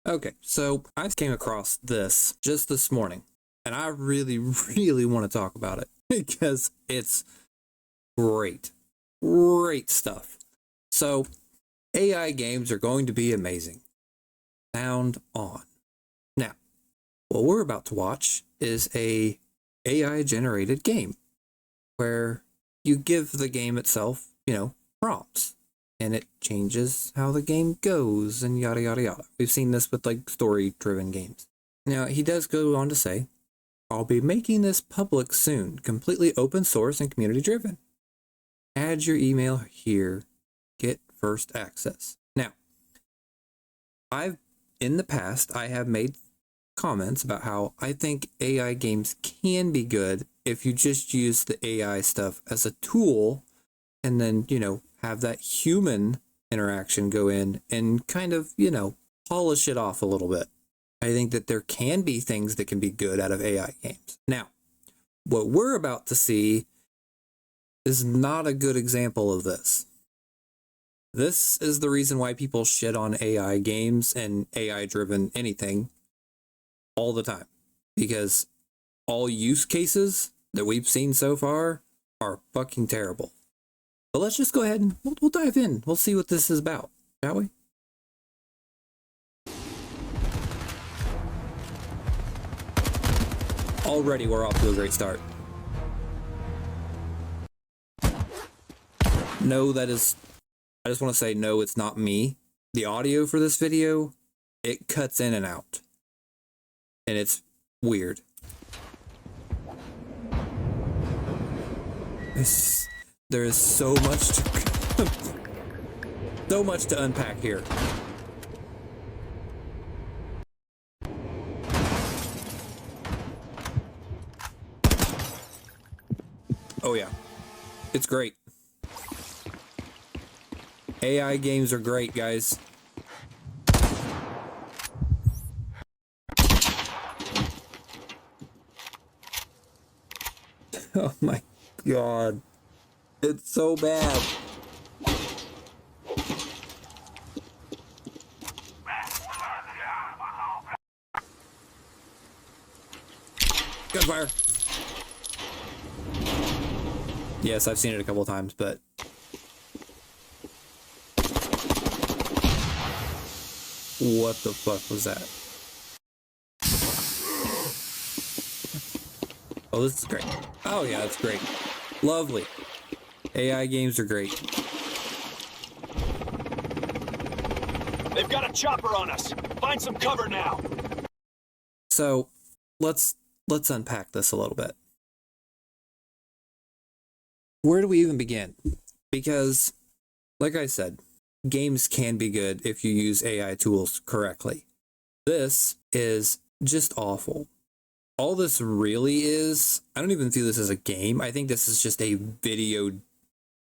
Okay, so I came across this just this morning, and I really, really want to talk about it because it's great. Great stuff. So, AI games are going to be amazing. Sound on. Now, what we're about to watch is a AI generated game where you give the game itself, prompts and it changes how the game goes and yada yada yada. We've seen this with like story driven games. Now, he does go on to say, I'll be making this public soon, completely open source and community driven. Add your email here, get first access. Now, in the past, I have made comments about how I think AI games can be good if you just use the AI stuff as a tool and then, have that human interaction go in and kind of, polish it off a little bit. I think that there can be things that can be good out of AI games. Now, what we're about to see is not a good example of this. This is the reason why people shit on AI games and AI driven anything all the time, because all use cases that we've seen so far are fucking terrible. But let's just go ahead and we'll dive in. We'll see what this is about, shall we? Already we're off to a great start. No, I just want to say no, it's not me. The audio for this video, it cuts in and out. And it's weird. There is so much to so much to unpack here. Oh yeah, it's great. AI games are great, guys. Oh my god. It's so bad. Gunfire. Yes, I've seen it a couple of times, but what the fuck was that? Oh, this is great. Oh yeah, it's great. Lovely. AI games are great. They've got a chopper on us. Find some cover now. So, let's unpack this a little bit. Where do we even begin? Because, like I said, games can be good if you use AI tools correctly. This is just awful. All this really is, I don't even view this as a game. I think this is just a video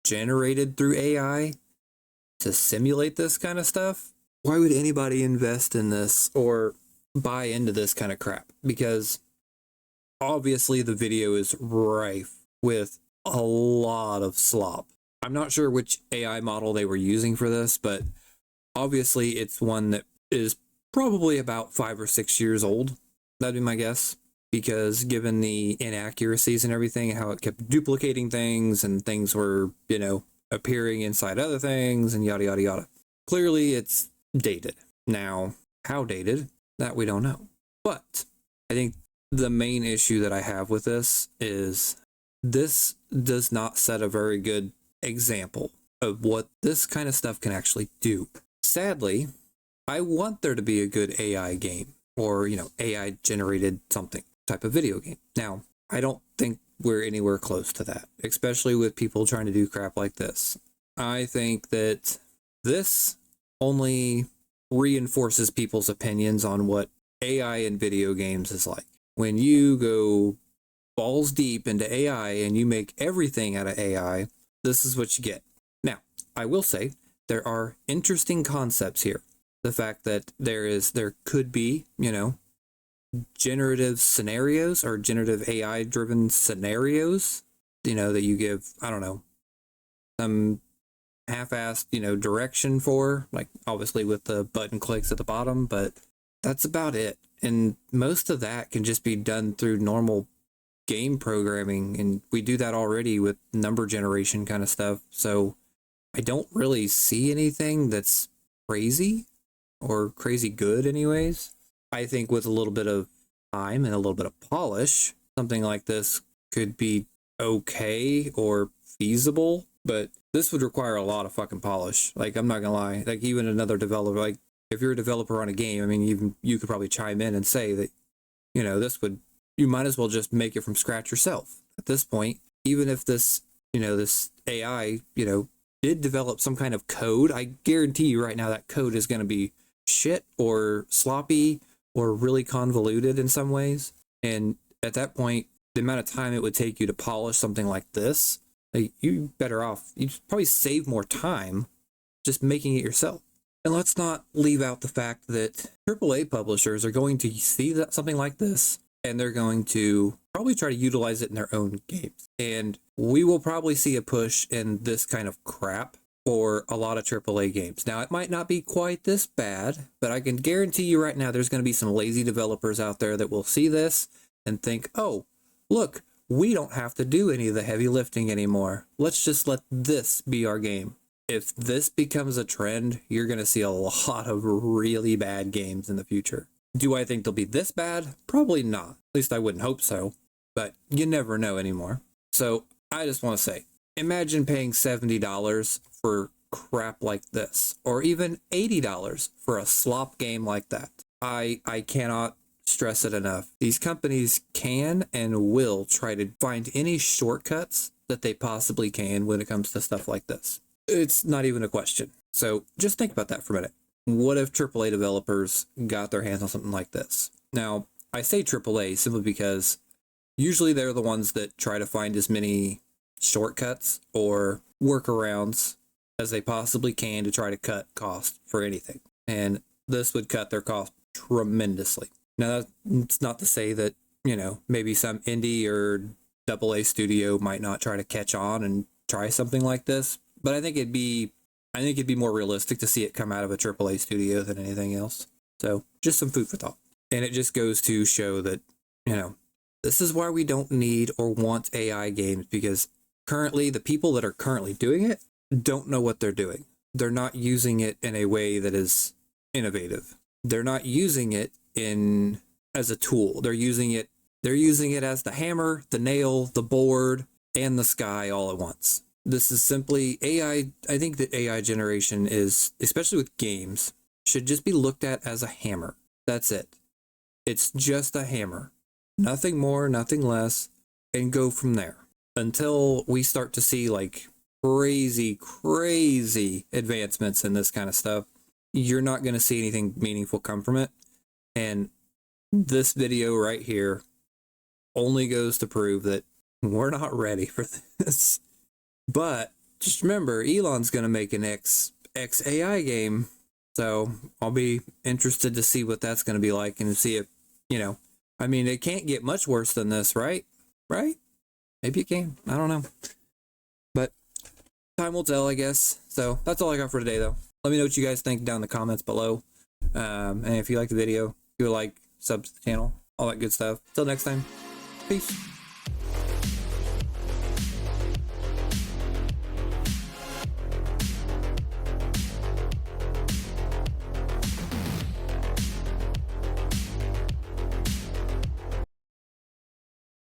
generated through AI to simulate this kind of stuff. Why would anybody invest in this or buy into this kind of crap? Because obviously the video is rife with a lot of slop. I'm not sure which AI model they were using for this, but obviously it's one that is probably about 5 or 6 years old. That'd be my guess. Because given the inaccuracies and everything, how it kept duplicating things and things were, appearing inside other things and yada, yada, yada. Clearly it's dated. Now, how dated? That we don't know. But I think the main issue that I have with this is this does not set a very good example of what this kind of stuff can actually do. Sadly, I want there to be a good AI game or, AI generated something type of video game. Now, I don't think we're anywhere close to that, especially with people trying to do crap like this. I think that this only reinforces people's opinions on what AI in video games is like. When you go balls deep into AI and you make everything out of AI, this is what you get. Now, I will say there are interesting concepts here. The fact that there could be, generative scenarios or generative AI driven scenarios, that you give, I don't know, some half-assed, direction for, like obviously with the button clicks at the bottom, but that's about it. And most of that can just be done through normal game programming. And we do that already with number generation kind of stuff. So I don't really see anything that's crazy or crazy good, anyways. I think with a little bit of time and a little bit of polish, something like this could be okay or feasible, but this would require a lot of fucking polish. Like, I'm not gonna lie. Like, even another developer, like, if you're a developer on a game, I mean, even you could probably chime in and say that, you know, you might as well just make it from scratch yourself at this point. Even if this, you know, this AI, you know, did develop some kind of code, I guarantee you right now that code is going to be shit or sloppy or really convoluted in some ways. And at that point, the amount of time it would take you to polish something like this, like, you better off, you probably save more time just making it yourself. And let's not leave out the fact that AAA publishers are going to see that something like this, and they're going to probably try to utilize it in their own games. And we will probably see a push in this kind of crap for a lot of AAA games. Now, it might not be quite this bad, but I can guarantee you right now there's going to be some lazy developers out there that will see this and think, oh, look, we don't have to do any of the heavy lifting anymore. Let's just let this be our game. If this becomes a trend, you're going to see a lot of really bad games in the future. Do I think they'll be this bad? Probably not. At least I wouldn't hope so. But you never know anymore. So I just want to say, imagine paying $70 for crap like this, or even $80 for a slop game like that. I cannot stress it enough. These companies can and will try to find any shortcuts that they possibly can when it comes to stuff like this. It's not even a question. So just think about that for a minute. What if AAA developers got their hands on something like this? Now, I say AAA simply because usually they're the ones that try to find as many shortcuts or workarounds as they possibly can to try to cut cost for anything. And this would cut their cost tremendously. Now, that's not to say that, you know, maybe some indie or AA studio might not try to catch on and try something like this, but I think it'd be more realistic to see it come out of a AAA studio than anything else. So just some food for thought. And it just goes to show that, you know, this is why we don't need or want AI games, because currently the people that are currently doing it don't know what they're doing. They're not using it in a way that is innovative. They're not using it as a tool. They're using it as the hammer, the nail, the board, and the sky all at once. This is simply AI. I think that AI generation is, especially with games, should just be looked at as a hammer. That's it. It's just a hammer. Nothing more, nothing less, and go from there. Until we start to see like crazy advancements in this kind of stuff, you're not going to see anything meaningful come from it. And this video right here only goes to prove that we're not ready for this. But just remember, Elon's going to make an XAI game. So I'll be interested to see what that's going to be like and see if, you know, I mean, it can't get much worse than this, right? Right? Maybe it can. I don't know. But time will tell, I guess. So that's all I got for today, though. Let me know what you guys think down in the comments below. And if you like the video, give a like, sub to the channel, all that good stuff. Till next time, peace.